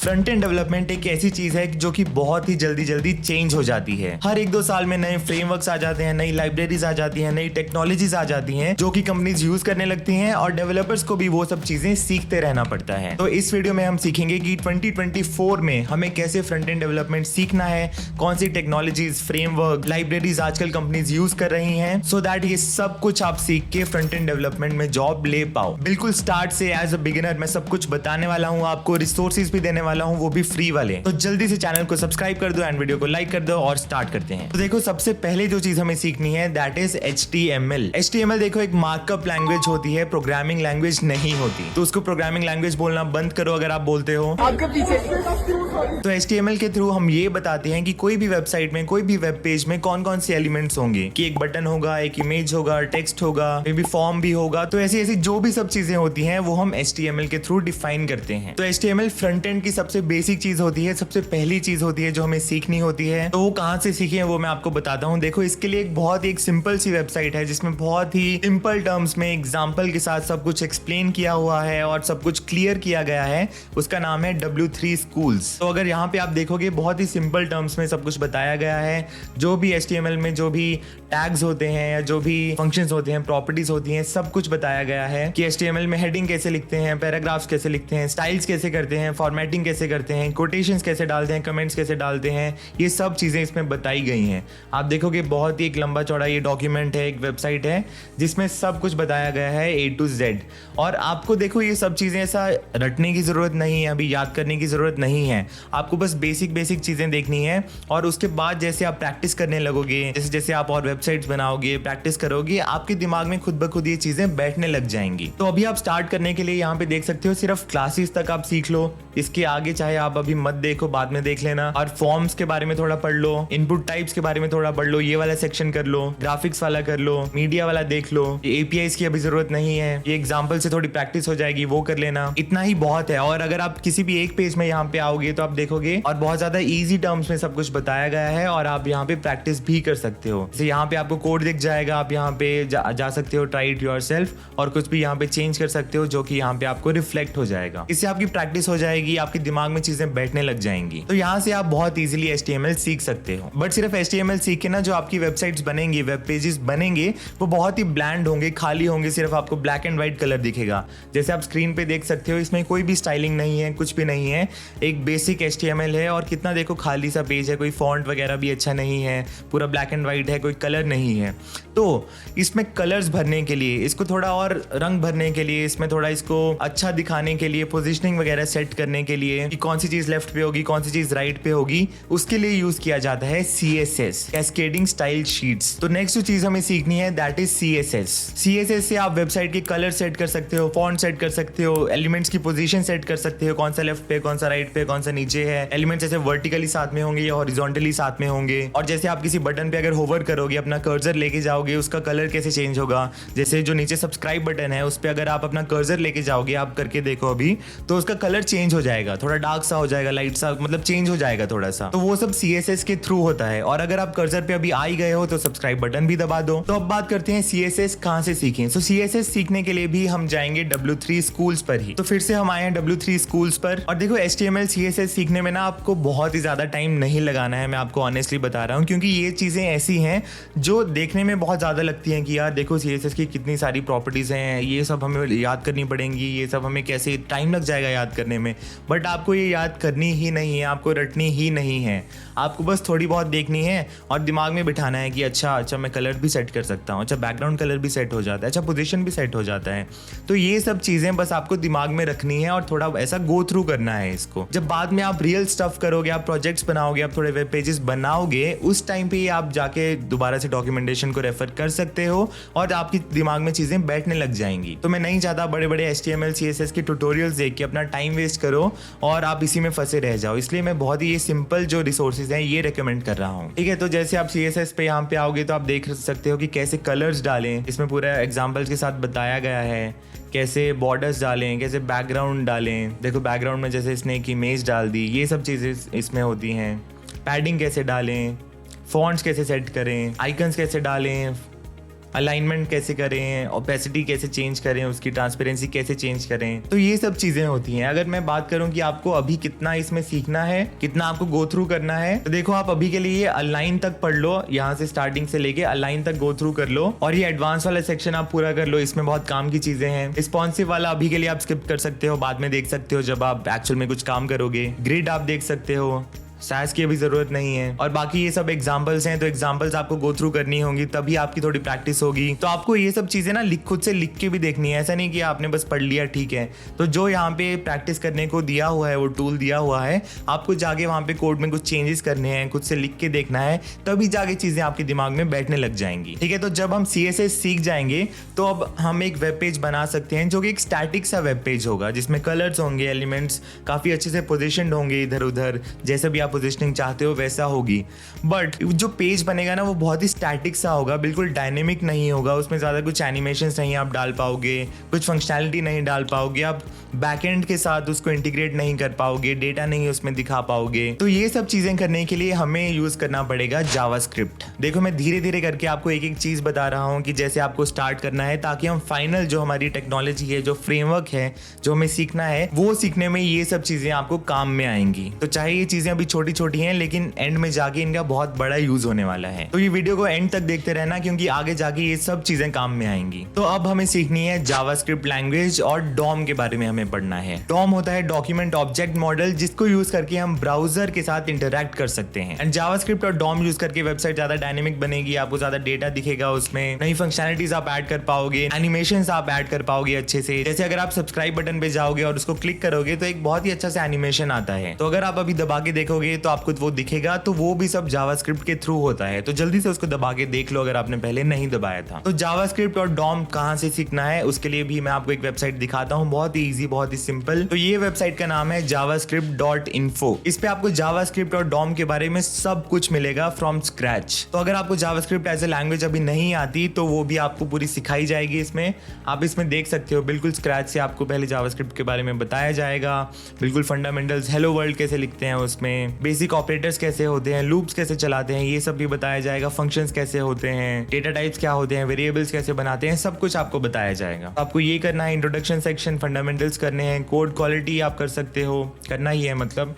Front end development एक ऐसी चीज है जो कि बहुत ही जल्दी चेंज हो जाती है। हर 1-2 साल में नए फ्रेमवर्क्स आ जाते हैं, नई लाइब्रेरीज आ जाती हैं, नई टेक्नोलॉजीज आ जाती हैं जो कि कंपनीज यूज करने लगती हैं और डेवलपर्स को भी वो सब चीजें सीखते रहना पड़ता है। तो इस वीडियो में हम सीखेंगे कि 2024 में हमें कैसे फ्रंट एंड डेवलपमेंट सीखना है, कौन सी टेक्नोलॉजीज, फ्रेमवर्क, लाइब्रेरीज आजकल कंपनीज यूज कर रही हैं, सो दैट ये सब कुछ आप सीख के फ्रंट एंड डेवलपमेंट में जॉब ले पाओ। बिल्कुल स्टार्ट से एज अ बिगिनर मैं सब कुछ बताने वाला हूँ, आपको रिसोर्सेज भी देने वाला हूँ, वो भी फ्री वाले। तो जल्दी से चैनल को सब्सक्राइब कर दो एंड वीडियो को लाइक कर दो और स्टार्ट करते हैं। तो देखो, सबसे पहले जो चीज हमें सीखनी है दैट इज HTML। HTML देखो एक मार्कअप लैंग्वेज होती है, प्रोग्रामिंग लैंग्वेज नहीं होती। तो उसको प्रोग्रामिंग लैंग्वेज बोलना बंद करो अगर आप बोलते हो। आपके पीछे तो HTML के थ्रू हम ये बताते हैं कि कोई भी वेबसाइट में, कोई भी वेब पेज में कौन कौन से एलिमेंट्स होंगे, कि एक बटन होगा, एक इमेज होगा, टेक्स्ट होगा, मे बी फॉर्म भी होगा। तो ऐसी ऐसी जो भी सब चीजें होती हैं वो हम HTML के थ्रू डिफाइन करते हैं। तो HTML फ्रंट एंड की सबसे बेसिक चीज होती है, सबसे पहली चीज होती है जो हमें सीखनी होती है। तो वो कहाँ से सीखी है वो मैं आपको बताता हूँ। देखो, इसके लिए एक बहुत ही सिंपल सी वेबसाइट है जिसमें बहुत ही सिंपल टर्म्स में एग्जाम्पल के साथ सब कुछ एक्सप्लेन किया हुआ है और सब कुछ क्लियर किया गया है। उसका नाम है W3 Schools। तो अगर यहाँ पे आप देखोगे बहुत ही सिंपल टर्म्स में सब कुछ बताया गया है। जो भी HTML में जो भी टैग्स होते हैं या जो भी फंक्शंस होते हैं, प्रॉपर्टीज होती हैं, सब कुछ बताया गया है कि HTML में हेडिंग कैसे लिखते हैं, पैराग्राफ्स कैसे लिखते हैं, स्टाइल्स कैसे करते हैं, फॉर्मेटिंग कैसे करते हैं, कोटेशंस कैसे डालते हैं, कमेंट्स कैसे डालते हैं, ये सब चीजें इसमें बताई गई हैं। आप देखोगे बहुत ही एक लंबा चौड़ा ये डॉक्यूमेंट है, एक वेबसाइट है जिसमें सब कुछ बताया गया है A to Z। और आपको देखो ये सब चीजें ऐसा रटने की जरूरत नहीं है, अभी याद करने की जरूरत नहीं है। आपको बस बेसिक चीजें देखनी है और उसके बाद जैसे आप प्रैक्टिस करने लगोगे, जैसे जैसे आप और वेबसाइट्स बनाओगे, प्रैक्टिस करोगे, आपके दिमाग में खुद ब खुद ये चीजें बैठने लग जाएंगी। तो अभी आप स्टार्ट करने के लिए यहाँ पे देख सकते हो सिर्फ क्लासेस तक आप सीख लो। इसके आगे चाहे आप अभी मत देखो, बाद में देख लेना। और फॉर्म्स के बारे में थोड़ा पढ़ लो, इनपुट टाइप्स के बारे में थोड़ा पढ़ लो, ये वाला सेक्शन कर लो, ग्राफिक्स वाला कर लो, मीडिया वाला देख लो। APIs की अभी जरूरत नहीं है, ये एग्जाम्पल से थोड़ी प्रैक्टिस हो जाएगी, वो कर लेना। इतना ही बहुत है। और अगर आप किसी भी एक पेज में यहाँ पे आओगे तो आप देखोगे और बहुत ज्यादा इजी टर्म्स में सब कुछ बताया गया है और आप यहाँ पे प्रैक्टिस भी कर सकते हो। जैसे यहाँ पे आपको कोड दिख जाएगा, आप यहाँ पे जा सकते हो, ट्राई इट योरसेल्फ, और कुछ भी यहाँ पे चेंज कर सकते हो जो कि यहाँ पे आपको रिफ्लेक्ट हो जाएगा। इससे आपकी प्रैक्टिस हो जाएगी, आपके दिमाग में चीजें बैठने लग जाएंगी। तो यहाँ से आप बहुत इजीली HTML सीख सकते हो। बट सिर्फ HTML सीख के ना जो आपकी वेबसाइट्स बनेंगी, वेब पेजेस बनेंगे, वो बहुत ही ब्लैंड होंगे, खाली होंगे, सिर्फ आपको ब्लैक एंड व्हाइट कलर दिखेगा। जैसे आप स्क्रीन पे देख सकते हो, इसमें कोई भी स्टाइलिंग नहीं है, कुछ भी नहीं है, एक बेसिक HTML है और कितना देखो खाली सा पेज है, कोई फॉन्ट वगैरह भी अच्छा नहीं है, पूरा ब्लैक एंड व्हाइट है, कोई कलर नहीं है। तो इसमें कलर्स भरने के लिए, इसको थोड़ा और रंग भरने के लिए, इसमें थोड़ा इसको अच्छा दिखाने के लिए, पोजीशनिंग वगैरह सेट करने के लिए कि कौन सी चीज लेफ्ट पे होगी, कौन सी चीज राइट पे होगी, उसके लिए यूज किया जाता है CSS, कैस्केडिंग स्टाइल शीट्स। तो नेक्स्ट जो चीज हमें सीखनी है दैट इज CSS। CSS से आप वेबसाइट के कलर सेट कर सकते हो, फॉन्ट सेट कर सकते हो, एलिमेंट्स की पोजीशन सेट कर सकते हो, कौन सा लेफ्ट पे, कौन सा राइट पे, कौन सा नीचे है, एलिमेंट्स जैसे वर्टिकली साथ में होंगे या हॉरिजॉन्टली साथ में होंगे। और जैसे आप किसी बटन पे अगर होवर करोगे, अपना कर्सर लेके जाओगे, उसका कलर कैसे चेंज होगा। जैसे जो नीचे सब्सक्राइब बटन है उस पे अगर आप अपना कर्सर लेके जाओगे, आप करके देखो अभी, तो उसका कलर चेंज हो जाएगा, थोड़ा डार्क सा हो जाएगा, लाइट सा, मतलब चेंज हो जाएगा थोड़ा सा। तो वो सब CSS के थ्रू होता है। और अगर आप कर्सर पे अभी आ ही गए हो तो सब्सक्राइब बटन भी दबा दो। तो अब बात करते हैं CSS कहाँ से सीखें। तो CSS सीखने के लिए भी हम जाएंगे W3 Schools पर ही। तो फिर से हम आए हैं W3 Schools पर। और देखो, HTML CSS सीखने में ना आपको बहुत ही ज्यादा टाइम नहीं लगाना है, मैं आपको ऑनेस्टली बता रहा हूँ, क्योंकि ये चीजें ऐसी हैं जो देखने में बहुत ज्यादा लगती हैं कि यार देखो CSS की कितनी सारी प्रॉपर्टीज हैं, ये सब हमें याद करनी पड़ेंगी, ये सब हमें कैसे टाइम लग जाएगा याद करने में। बट आपको ये याद करनी ही नहीं है, आपको रटनी ही नहीं है, आपको बस थोड़ी बहुत देखनी है और दिमाग में बिठाना है कि अच्छा मैं कलर भी सेट कर सकता हूँ, अच्छा बैकग्राउंड कलर भी सेट हो जाता है, अच्छा पोजीशन भी सेट हो जाता है। तो ये सब चीजें बस आपको दिमाग में रखनी है और थोड़ा ऐसा गो थ्रू करना है इसको। जब बाद में आप रियल स्टफ करोगे, आप प्रोजेक्ट्स बनाओगे, आप थोड़े वेब पेजेस बनाओगे, उस टाइम पे आप जाके दोबारा से डॉक्यूमेंटेशन को रेफर कर सकते हो और आपके दिमाग में चीजें बैठने लग जाएंगी। तो मैं नहीं चाहता बड़े बड़े HTML CSS के ट्यूटोरियल्स देख के अपना टाइम वेस्ट करो और आप इसी में फंसे रह जाओ। इसलिए मैं बहुत ही ये सिंपल जो रिसोर्सेज हैं ये रेकमेंड कर रहा हूँ, ठीक है। तो जैसे आप CSS पे यहाँ पे आओगे तो आप देख सकते हो कि कैसे कलर्स डालें, इसमें पूरा एग्जाम्पल्स के साथ बताया गया है, कैसे बॉर्डर्स डालें, कैसे बैकग्राउंड डालें। देखो बैकग्राउंड में जैसे इसने एक इमेज डाल दी, ये सब चीज़ें इसमें होती हैं। पैडिंग कैसे डालें, फॉन्ट्स कैसे सेट करें, आइकन्स कैसे डालें, अलाइनमेंट कैसे करें, ओपेसिटी कैसे चेंज करें, उसकी ट्रांसपेरेंसी कैसे चेंज करें, तो ये सब चीजें होती हैं। अगर मैं बात करूं कि आपको अभी कितना इसमें सीखना है, कितना आपको गो थ्रू करना है, तो देखो आप अभी के लिए अलाइन तक पढ़ लो, यहाँ से स्टार्टिंग से लेके अलाइन तक गो थ्रू कर लो, और ये एडवांस वाला सेक्शन आप पूरा कर लो, इसमें बहुत काम की चीजें हैं। रिस्पॉन्सिव वाला अभी के लिए आप स्किप कर सकते हो, बाद में देख सकते हो जब आप एक्चुअल में कुछ काम करोगे। ग्रिड आप देख सकते हो, साइज की अभी जरूरत नहीं है, और बाकी ये सब एग्जांपल्स हैं, तो एग्जांपल्स आपको गो थ्रू करनी होंगी, तभी आपकी थोड़ी प्रैक्टिस होगी। तो आपको ये सब चीजें ना खुद से लिख के भी देखनी है, ऐसा नहीं कि आपने बस पढ़ लिया ठीक है। तो जो यहाँ पे प्रैक्टिस करने को दिया हुआ है, वो टूल दिया हुआ है, आपको जाके वहाँ पे कोड में कुछ चेंजेस करने हैं, खुद से लिख के देखना है, तभी जाके चीजें आपके दिमाग में बैठने लग जाएंगी। ठीक है, तो जब हम CSS सीख जाएंगे तो अब हम एक वेब पेज बना सकते हैं जो कि एक स्टैटिक सा वेब पेज होगा, जिसमें कलर्स होंगे, एलिमेंट्स काफी अच्छे से पोजिशनड होंगे इधर उधर, जैसे भी आप पोजिशनिंग चाहते हो वैसा होगी। बट जो पेज बनेगा ना वो बहुत ही स्टैटिक सा होगा, बिल्कुल डायनेमिक नहीं होगा, उसमें ज़्यादा कुछ एनिमेशंस नहीं आप डाल पाओगे, कुछ फंक्शनैलिटी नहीं डाल पाओगे, आप बैकएंड के साथ उसको इंटीग्रेट नहीं कर पाओगे, डेटा नहीं उसमें दिखा पाओगे। तो ये सब चीज़ें करने के लिए हमें यूज़ करना पड़ेगा जावास्क्रिप्ट। देखो मैं धीरे धीरे करके आपको एक एक चीज़ बता रहा हूँ कि जैसे आपको स्टार्ट करना है, ताकि हम फाइनल जो हमारी टेक्नोलॉजी है, जो फ्रेमवर्क है, जो हमें सीखना है, वो सीखने में ये सब चीज़ें आपको काम में आएंगी। तो चाहे ये चीज़ें अभी छोटी छोटी हैं, लेकिन एंड में जाके इनका बहुत बड़ा यूज होने वाला है। तो ये वीडियो को एंड तक देखते रहना, क्योंकि आगे जाके ये सब चीजें काम में आएंगी। तो अब हमें सीखनी है जावास्क्रिप्ट लैंग्वेज, और डॉम के बारे में हमें पढ़ना है। डॉम होता है डॉक्यूमेंट ऑब्जेक्ट मॉडल, जिसको यूज करके हम ब्राउजर के साथ इंटरैक्ट कर सकते हैं। एंड जावास्क्रिप्ट और डॉम यूज करके वेबसाइट ज्यादा डायनेमिक बनेगी, आपको ज्यादा डेटा दिखेगा, उसमें नई फंक्शनैलिटीज आप ऐड कर पाओगे, एनिमेशंस आप ऐड कर पाओगे अच्छे से। जैसे अगर आप सब्सक्राइब बटन पे जाओगे और उसको क्लिक करोगे तो एक बहुत ही अच्छा सा एनिमेशन आता है। तो अगर आप अभी दबा के देखोगे तो आपको वो दिखेगा, तो वो भी सब जावास्क्रिप्ट के थ्रू होता है। तो जल्दी से उसको दबा के देख लो अगर आपने पहले नहीं दबाया था। तो जावास्क्रिप्ट और डॉम कहां से सीखना है, उसके लिए भी मैं आपको एक वेबसाइट दिखाता हूं, बहुत ही इजी, बहुत ही सिंपल। तो ये वेबसाइट का नाम है javascript.info। इस पे आपको जावास्क्रिप्ट और डॉम के बारे में सब कुछ मिलेगा फ्रॉम स्क्रैच। तो अगर आपको जावास्क्रिप्ट एज ए लैंग्वेज अभी नहीं आती, तो वो भी आपको पूरी सिखाई जाएगी इसमें। आप इसमें देख सकते हो, बिल्कुल स्क्रैच से आपको पहले जावास्क्रिप्ट के बारे में बताया जाएगा, बिल्कुल फंडामेंटल्स, हेलो वर्ल्ड कैसे लिखते हैं उसमें, बेसिक ऑपरेटर्स कैसे होते हैं, लूप्स कैसे चलाते हैं, ये सब भी बताया जाएगा, फंक्शंस कैसे होते हैं, डेटा टाइप्स क्या होते हैं, वेरिएबल्स कैसे बनाते हैं, सब कुछ आपको बताया जाएगा। आपको ये करना है, इंट्रोडक्शन सेक्शन, फंडामेंटल्स करने हैं, कोड क्वालिटी आप कर सकते हो, करना ही है मतलब।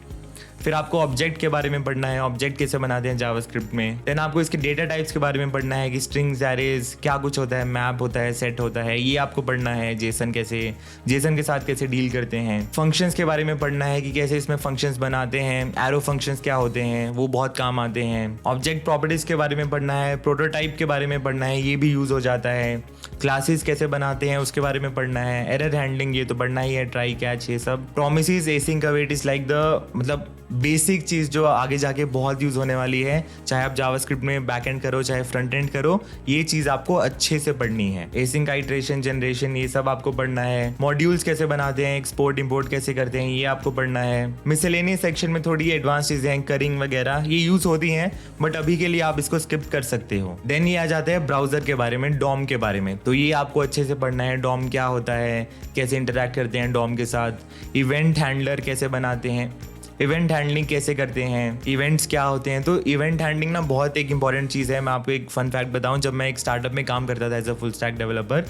फिर आपको ऑब्जेक्ट के बारे में पढ़ना है, ऑब्जेक्ट कैसे बनाते हैं जावास्क्रिप्ट में। देन आपको इसके डेटा टाइप्स के बारे में पढ़ना है कि स्ट्रिंग्स, एरेज क्या कुछ होता है, मैप होता है, सेट होता है, ये आपको पढ़ना है। जेसन के साथ कैसे डील करते हैं। फंक्शंस के बारे में पढ़ना है कि कैसे इसमें फंक्शंस बनाते हैं, एरो फंक्शंस क्या होते हैं, वो बहुत काम आते हैं। ऑब्जेक्ट प्रॉपर्टीज के बारे में पढ़ना है, प्रोटोटाइप के बारे में पढ़ना है, ये भी यूज हो जाता है। क्लासेस कैसे बनाते हैं उसके बारे में पढ़ना है। एरर हैंडलिंग ये तो पढ़ना ही है, ट्राई कैच, ये सब। Promises, async await is like the मतलब बेसिक चीज़ जो आगे जाके बहुत यूज़ होने वाली है, चाहे आप जावास्क्रिप्ट में बैकएंड करो चाहे फ्रंट एंड करो, ये चीज़ आपको अच्छे से पढ़नी है। एसिंक, आइटरेशन, जनरेशन, ये सब आपको पढ़ना है। मॉड्यूल्स कैसे बनाते हैं, एक्सपोर्ट इंपोर्ट कैसे करते हैं, ये आपको पढ़ना है। मिसलेनियस सेक्शन में थोड़ी एडवांस चीज़ें हैं, करिंग वगैरह, ये यूज़ होती हैं, बट अभी के लिए आप इसको स्किप कर सकते हो। देन ये आ जाता है ब्राउजर के बारे में, डॉम के बारे में। तो ये आपको अच्छे से पढ़ना है, डॉम क्या होता है, कैसे इंटरैक्ट करते हैं डॉम के साथ, इवेंट हैंडलर कैसे बनाते हैं, इवेंट हैंडलिंग कैसे करते हैं, इवेंट्स क्या होते हैं। तो इवेंट हैंडलिंग ना बहुत एक इंपॉर्टेंट चीज़ है। मैं आपको एक फन फैक्ट बताऊं, जब मैं एक स्टार्टअप में काम करता था as a full stack developer,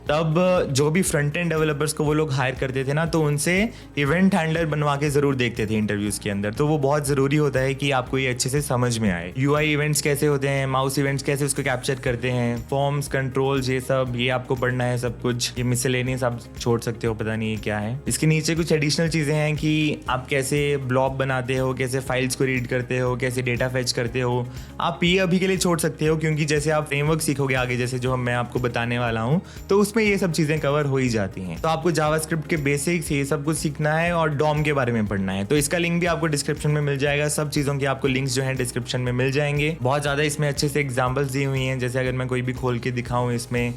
तब जो भी फ्रंट एंड डेवलपर्स को वो लोग हायर करते थे ना, तो उनसे इवेंट हैंडलर बनवा के ज़रूर देखते थे इंटरव्यूज़ के अंदर। तो वो बहुत ज़रूरी होता है कि आपको ये अच्छे से समझ में आए। यूआई इवेंट्स कैसे होते हैं, माउस इवेंट्स कैसे उसको कैप्चर करते हैं, फॉर्म्स, कंट्रोल्स, ये सब ये आपको पढ़ना है सब कुछ। ये मिसलेनियस आप छोड़ सकते हो, पता नहीं ये क्या है। इसके नीचे कुछ एडिशनल चीज़ें हैं कि आप कैसे ब्लॉब बनाते हो, कैसे फाइल्स को रीड करते हो, कैसे डेटा फेच करते हो। आप ये अभी के लिए छोड़ सकते हो, क्योंकि जैसे आप फ्रेमवर्क सीखोगे आगे, जैसे जो मैं आपको बताने वाला हूँ, तो उसमें ये सब चीज़ें कवर हो ही जाती हैं। तो आपको जावास्क्रिप्ट के बेसिक्स ये सब कुछ सीखना है और डॉम के बारे में पढ़ना है। तो इसका लिंक भी आपको डिस्क्रिप्शन में मिल जाएगा। सब चीज़ों के आपको लिंक्स जो हैं डिस्क्रिप्शन में मिल जाएंगे। बहुत ज़्यादा इसमें अच्छे से एग्जांपल्स दी हुई हैं। जैसे अगर मैं कोई भी खोल के दिखाऊं, इसमें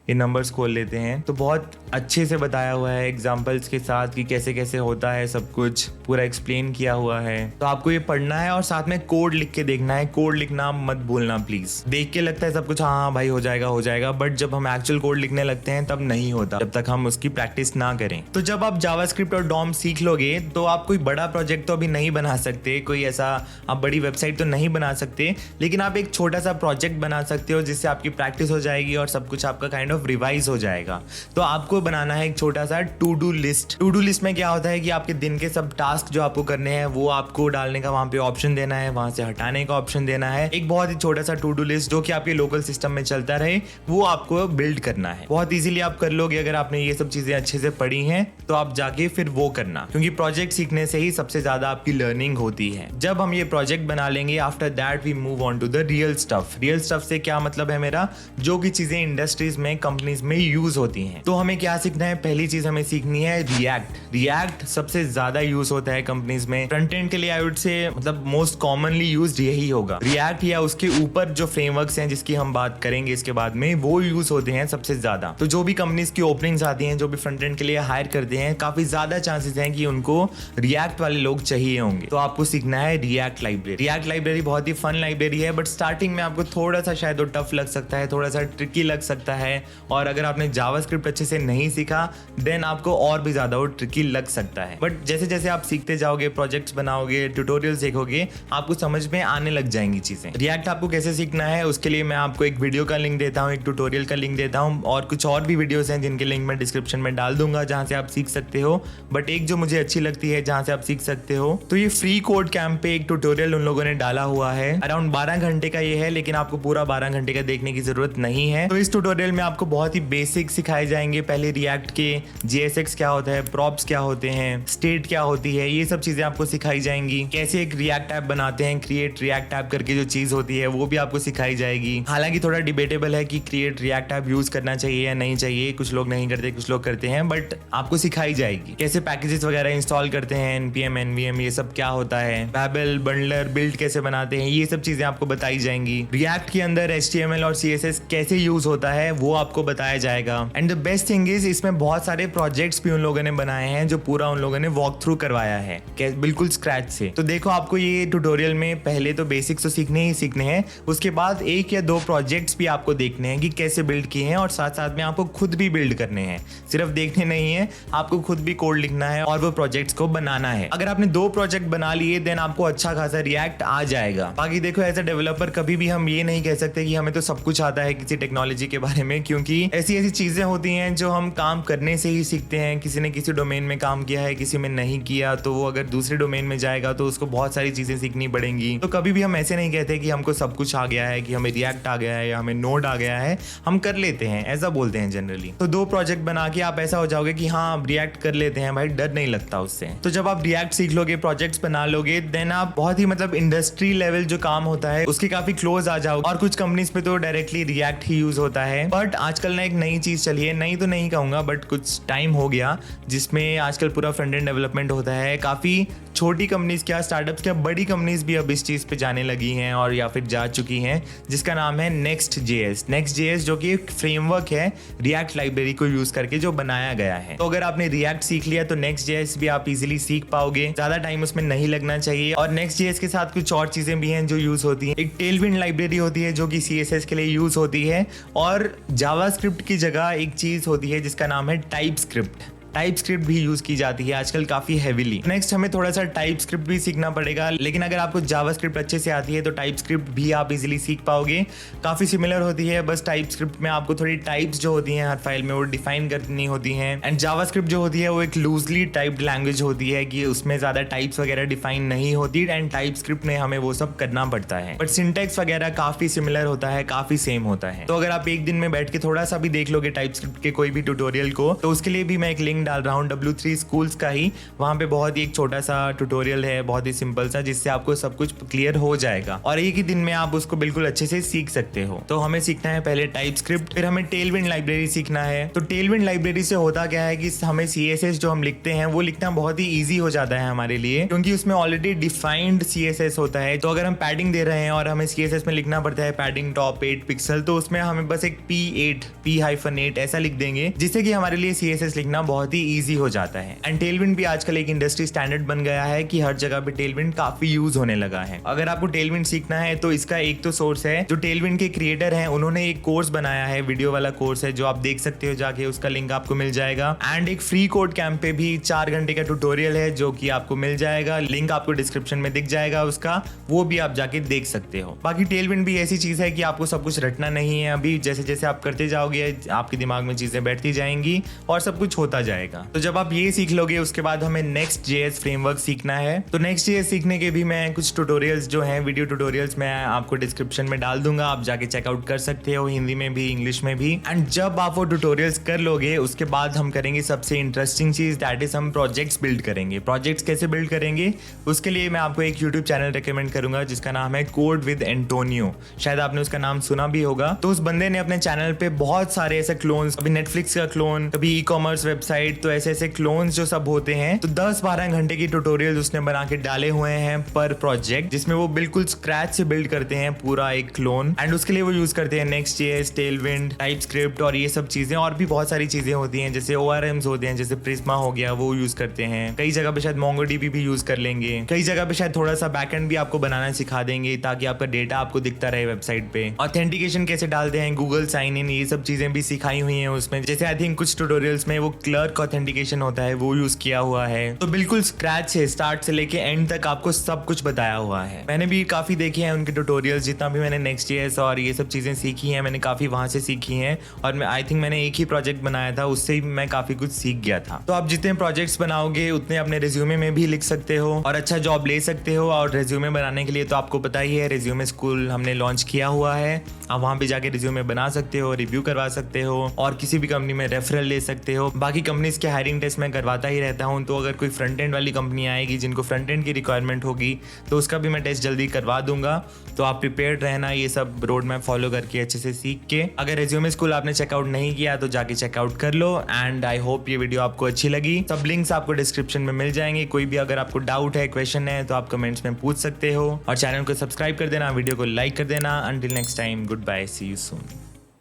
ये नंबर्स खोल लेते हैं तो बहुत अच्छे से बताया हुआ है एग्जाम्पल्स के साथ कि कैसे कैसे होता है, सब कुछ पूरा एक्सप्लेन किया हुआ है। तो आपको ये पढ़ना है और साथ में कोड लिख के देखना है। कोड लिखना मत भूलना प्लीज। देख के लगता है सब कुछ हाँ भाई हो जाएगा, बट जब हम एक्चुअल कोड लिखने लगते हैं तब नहीं होता, जब तक हम उसकी प्रैक्टिस ना करें। तो जब आप जावास्क्रिप्ट और डॉम सीख लोगे तो आप कोई बड़ा प्रोजेक्ट तो अभी नहीं बना सकते, कोई ऐसा आप बड़ी वेबसाइट तो नहीं बना सकते, लेकिन आप एक छोटा सा प्रोजेक्ट बना सकते हो जिससे आपकी प्रैक्टिस हो जाएगी और सब कुछ आपका काइंड ऑफ रिवाइज हो जाएगा। तो आपको बनाना है एक छोटा सा to do list. To do list में क्या होता है कि आपके दिन के सब टास्क जो आपको करने हैं वो आपको डालने का वहां पे ऑप्शन देना है, वहां से हटाने का ऑप्शन देना है। एक बहुत ही छोटा सा टू डू लिस्ट जो कि आपके लोकल सिस्टम में चलता रहे, वो आपको बिल्ड करना है। बहुत इजीली आप कर लोगे अगर आपने ये सब चीजें अच्छे से पढ़ी हैं, तो आप जाके फिर वो करना, क्योंकि प्रोजेक्ट सीखने से ही सबसे ज्यादा आपकी लर्निंग होती है। जब हम ये प्रोजेक्ट बना लेंगे, after that we move on to the real stuff. Real stuff से क्या मतलब है मेरा, जो कि चीजें इंडस्ट्रीज में, कंपनीज में यूज होती हैं। तो हमें क्या सीखना है, पहली चीज हमें सीखनी है रिएक्ट। रिएक्ट सबसे ज्यादा यूज होता है कंपनीज में। फ्रंट एंड के लिए आई वुड से मतलब मोस्ट कॉमनली यूज्ड यही होगा रिएक्ट, या उसके ऊपर जो फ्रेमवर्क्स हैं जिसकी हम बात करेंगे इसके बाद में, वो यूज होते हैं सबसे ज्यादा। तो जो भी कंपनीज की ओपनिंग्स आती हैं, जो भी फ्रंट एंड के लिए हायर करते हैं, काफी ज्यादा चांसेस हैं कि उनको रिएक्ट वाले लोग चाहिए होंगे। तो आपको सीखना है रिएक्ट लाइब्रेरी। रिएक्ट लाइब्रेरी बहुत ही फन लाइब्रेरी है, बट स्टार्टिंग में आपको थोड़ा सा शायद वो टफ लग सकता है, थोड़ा सा ट्रिकी लग सकता है। और अगर आपने जावास्क्रिप्ट अच्छे से नहीं सीखा देन आपको और भी ज्यादा वो ट्रिकी लग सकता है। बट जैसे जैसे आप सीखते जाओगे, प्रोजेक्ट्स बनाओगे, ट्यूटोरियल्स देखोगे, आपको समझ में आने लग जाएंगी चीजें। रिएक्ट आपको कैसे सीखना है उसके लिए मैं आपको एक वीडियो का लिंक देता हूँ, एक ट्यूटोरियल का लिंक देता हूँ, और कुछ और भी वीडियोस हैं जिनके लिंक मैं डिस्क्रिप्शन में डाल दूंगा जहां से आप सीख सकते हो। बट एक जो मुझे अच्छी लगती है जहां से आप सीख सकते हो, तो ये फ्री कोड कैंप पे एक ट्यूटोरियल उन लोगों ने डाला हुआ है। अराउंड 12 घंटे का ये है, लेकिन आपको पूरा 12 घंटे का देखने की जरूरत नहीं है। तो इस ट्यूटोरियल में आपको बहुत ही बेसिक सिखाए जाएंगे। पहले रिएक्ट के JSX क्या होता है, प्रॉप्स क्या होते हैं, स्टेट क्या होती है, ये सब चीजें आपको सिखाई जाएंगी। कैसे एक रिएक्ट ऐप बनाते हैं, क्रिएट रिएक्ट ऐप करके जो चीज होती है वो भी आपको सिखाई जाएगी। हालांकि थोड़ा डिबेटेबल है कि क्रिएट रिएक्ट ऐप यूज करना चाहिए या नहीं चाहिए, कुछ लोग नहीं करते, कुछ लोग करते हैं, बट आपको सिखाई जाएगी। कैसे पैकेजेस वगैरह इंस्टॉल करते हैं, npm nvm ये सब क्या होता है, बैबल बंडलर बिल्ड कैसे बनाते हैं, ये सब चीजें आपको बताई जाएंगी। रिएक्ट के अंदर HTML और CSS कैसे यूज होता है वो आपको बताया जाएगा। And the best thing is इसमें बहुत सारे प्रोजेक्ट्स भी उन लोगों ने बनाए हैं जो पूरा उन लोगों ने वॉक थ्रू करवाया है बिल्कुल स्क्रैच से। तो देखो आपको ये ट्यूटोरियल में पहले तो बेसिक्स तो सीखने ही सीखने हैं, उसके बाद 1 या 2 प्रोजेक्ट्स भी आपको देखने हैं कि कैसे बिल्ड किए हैं, और साथ साथ में आपको खुद भी बिल्ड करने हैं। सिर्फ देखने नहीं है, आपको खुद भी कोड लिखना है और वो प्रोजेक्ट्स को बनाना है। अगर आपने 2 प्रोजेक्ट बना लिए देन आपको अच्छा खासा रिएक्ट आ जाएगा। बाकी देखो एज अ डेवलपर कभी भी हम ये नहीं कह सकते कि हमें तो सब कुछ आता है किसी टेक्नोलॉजी के बारे में, क्योंकि ऐसी ऐसी चीजें होती हैं जो हम काम करने से ही सीखते हैं। किसी ने किसी डोमेन में काम किया है, किसी में नहीं किया, तो वो अगर दूसरे डोमेन में जाएगा तो उसको बहुत सारी चीजें सीखनी पड़ेंगी। तो कभी भी हम ऐसे नहीं कहते कि हमको सब कुछ आ गया है, कि हमें रिएक्ट आ गया है या हमें नोड आ गया है, हम कर लेते हैं, ऐसा बोलते हैं जनरली। तो 2 प्रोजेक्ट बना के आप ऐसा हो जाओगे कि हाँ आप रिएक्ट कर लेते हैं भाई, डर नहीं लगता उससे। तो जब आप रिएक्ट सीख लोगे, प्रोजेक्ट्स बना लोगे, देन आप बहुत ही मतलब इंडस्ट्री लेवल जो काम होता है उसके काफी क्लोज आ जाओगे। और कुछ कंपनीज पे तो डायरेक्टली रिएक्ट ही यूज होता है। बट आजकल ना एक नई चीज चली है, नई तो नहीं कहूंगा बट कुछ टाइम हो गया, जिसमें आजकल पूरा फ्रंट एंड डेवलपमेंट होता है। काफी छोटी कंपनीज क्या, स्टार्टअप्स क्या, बड़ी कंपनीज भी अब इस चीज पे जाने लगी हैं और या फिर जा चुकी हैं, जिसका नाम है Next.js। Next.js जो कि एक फ्रेमवर्क है रिएक्ट लाइब्रेरी को यूज करके जो बनाया गया है। तो अगर आपने रिएक्ट सीख लिया तो Next.js भी आप इजीली सीख पाओगे, ज्यादा टाइम उसमें नहीं लगना चाहिए। और Next.js के साथ कुछ और चीजें भी हैं जो यूज होती हैं। एक टेलविंड लाइब्रेरी होती है जो कि CSS के लिए यूज होती है, और जावास्क्रिप्ट की जगह एक चीज होती है जिसका नाम है टाइपस्क्रिप्ट। टाइपस्क्रिप्ट भी यूज की जाती है आजकल काफी हेवीली। नेक्स्ट हमें थोड़ा सा टाइपस्क्रिप्ट भी सीखना पड़ेगा, लेकिन अगर आपको जावास्क्रिप्ट अच्छे से आती है तो टाइपस्क्रिप्ट भी आप इजीली सीख पाओगे। काफी सिमिलर होती है, बस टाइपस्क्रिप्ट में आपको थोड़ी टाइप्स जो होती हैं हर फाइल में वो डिफाइन करनी होती हैं। एंड जावास्क्रिप्ट जो होती है वो एक लूजली टाइप्ड लैंग्वेज होती है कि उसमें ज्यादा टाइप्स वगैरह डिफाइन नहीं होती, एंड टाइपस्क्रिप्ट में हमें वो सब करना पड़ता है। बट सिंटेक्स वगैरह काफी सिमिलर होता है, काफी सेम होता है। तो अगर आप एक दिन में बैठ के थोड़ा सा भी देख लोगे टाइपस्क्रिप्ट के कोई भी ट्यूटोरियल को, तो उसके लिए भी मैं एक लिंक लिंक डाल रहा हूँ W3 स्कूल्स का ही। वहाँ पे बहुत ही एक छोटा सा ट्यूटोरियल है, बहुत ही सिंपल सा, जिससे आपको सब कुछ क्लियर हो जाएगा और एक ही दिन में आप उसको बिल्कुल अच्छे से सीख सकते हो। तो हमें सीखना है पहले टाइपस्क्रिप्ट, फिर हमें टेलविंड लाइब्रेरी सीखना है। तो टेलविंड लाइब्रेरी से होता क्या है कि हमें CSS जो हम लिखते हैं वो लिखना बहुत ही ईजी हो जाता है हमारे लिए, क्योंकि उसमें ऑलरेडी डिफाइंड CSS होता है। तो अगर हम पैडिंग दे रहे हैं और हमें CSS में लिखना पड़ता है पैडिंग टॉप 8 पिक्सल, तो उसमें हमें बस एक P8 ऐसा लिख देंगे, जिससे कि हमारे लिए CSS लिखना बहुत ही ईजी हो जाता है। एंड टेलविंड भी आजकल एक इंडस्ट्री स्टैंडर्ड बन गया है कि हर जगह पे टेलविंड काफी यूज होने लगा है। अगर आपको टेलविंड सीखना है तो इसका एक तो सोर्स है, जो टेलविंड के क्रिएटर हैं उन्होंने एक कोर्स बनाया है, वीडियो वाला कोर्स है, जो आप देख सकते हो जाके, उसका लिंक आपको मिल जाएगा। एंड एक फ्री कोड कैंप पे भी 4 घंटे का ट्यूटोरियल है जो कि आपको मिल जाएगा, लिंक आपको डिस्क्रिप्शन में दिख जाएगा उसका, वो भी आप जाके देख सकते हो। बाकी टेलविंड भी ऐसी चीज है कि आपको सब कुछ रटना नहीं है, अभी जैसे जैसे आप करते जाओगे आपके दिमाग में चीजें बैठती जाएंगी और सब कुछ होता जाएगा। तो जब आप ये सीख लोगे उसके बाद हमें Next.js फ्रेमवर्क सीखना है। तो Next.js सीखने के भी मैं कुछ ट्यूटोरियल्स जो हैं, वीडियो ट्यूटोरियल्स मैं आपको डिस्क्रिप्शन में डाल दूंगा, आप जाके चेकआउट कर सकते हो, हिंदी में भी इंग्लिश में भी। एंड जब आप वो ट्यूटोरियल्स कर लोगे उसके बाद हम करेंगे सबसे इंटरेस्टिंग चीज, दैट इज हम प्रोजेक्ट्स बिल्ड करेंगे। प्रोजेक्ट्स कैसे बिल्ड करेंगे उसके लिए मैं आपको एक यूट्यूब चैनल रिकमेंड करूंगा जिसका नाम है कोड विद एंटोनियो, शायद आपने उसका नाम सुना भी होगा। तो उस बंदे ने अपने चैनल पे बहुत सारे ऐसे क्लोन्स, कभी नेटफ्लिक्स का क्लोन, कभी ई-कॉमर्स वेबसाइट, तो ऐसे ऐसे क्लोन्स जो सब होते हैं, तो 10-12 घंटे की ट्यूटोरियल उसने बना के डाले हुए हैं पर प्रोजेक्ट, जिसमें वो बिल्कुल स्क्रैच से बिल्ड करते हैं पूरा एक क्लोन। एंड उसके लिए वो यूज करते हैं Next.js, टेलविंड, टाइपस्क्रिप्ट और ये सब चीजें, और भी बहुत सारी चीजें होती हैं, जैसे ORMs होते हैं, जैसे प्रिज्मा हो गया, वो यूज करते हैं। कई जगह पे शायद MongoDB भी यूज कर लेंगे, कई जगह पे शायद थोड़ा सा बैकएंड भी आपको बनाना सिखा देंगे ताकि आपका डेटा आपको दिखता रहे वेबसाइट पे। ऑथेंटिकेशन कैसे डालते हैं, गूगल साइन इन, ये सब चीजें भी सिखाई हुई हैं उसमें। जैसे आई थिंक कुछ ट्यूटोरियल्स में वो क्लर्क ऑथेंटिकेशन होता है, वो यूज किया हुआ है। तो बिल्कुल स्क्रैच से स्टार्ट से लेके एंड तक आपको सब कुछ बताया हुआ है। मैंने भी काफी देखे हैं उनके ट्यूटोरियल्स, जितना भी मैंने Next.js और ये सब चीजें सीखी हैं मैंने काफी वहां से सीखी हैं, और मैं आई थिंक मैंने एक ही प्रोजेक्ट बनाया था, उससे ही मैं काफी कुछ सीख गया था। तो आप जितने प्रोजेक्ट्स बनाओगे उतने अपने रिज्यूमे में भी लिख सकते हो और अच्छा जॉब ले सकते हो। और रिज्यूमे बनाने के लिए तो आपको पता ही है, रिज्यूमे स्कूल हमने लॉन्च किया हुआ है, आप वहां पे जाके रिज्यूमे बना सकते हो, रिव्यू करवा सकते हो और किसी भी कंपनी में रेफरल ले सकते हो। बाकी कंपनीज के हायरिंग टेस्ट मैं करवाता ही रहता हूं, तो अगर कोई फ्रंट एंड वाली कंपनी आएगी जिनको फ्रंट एंड की रिक्वायरमेंट होगी तो उसका भी मैं टेस्ट जल्दी करवा दूंगा। तो आप प्रिपेयर्ड रहना, ये सब रोड मैप फॉलो करके अच्छे से सीख के। अगर रिज्यूमे स्कूल आपने चेकआउट नहीं किया तो जाके चेकआउट कर लो। एंड आई होप ये वीडियो आपको अच्छी लगी। सब लिंक्स आपको डिस्क्रिप्शन में मिल जाएंगे। कोई भी अगर आपको डाउट है, क्वेश्चन है, तो आप कमेंट्स में पूछ सकते हो और चैनल को सब्सक्राइब कर देना, वीडियो को लाइक कर देना। Until next time, goodbye, see you soon.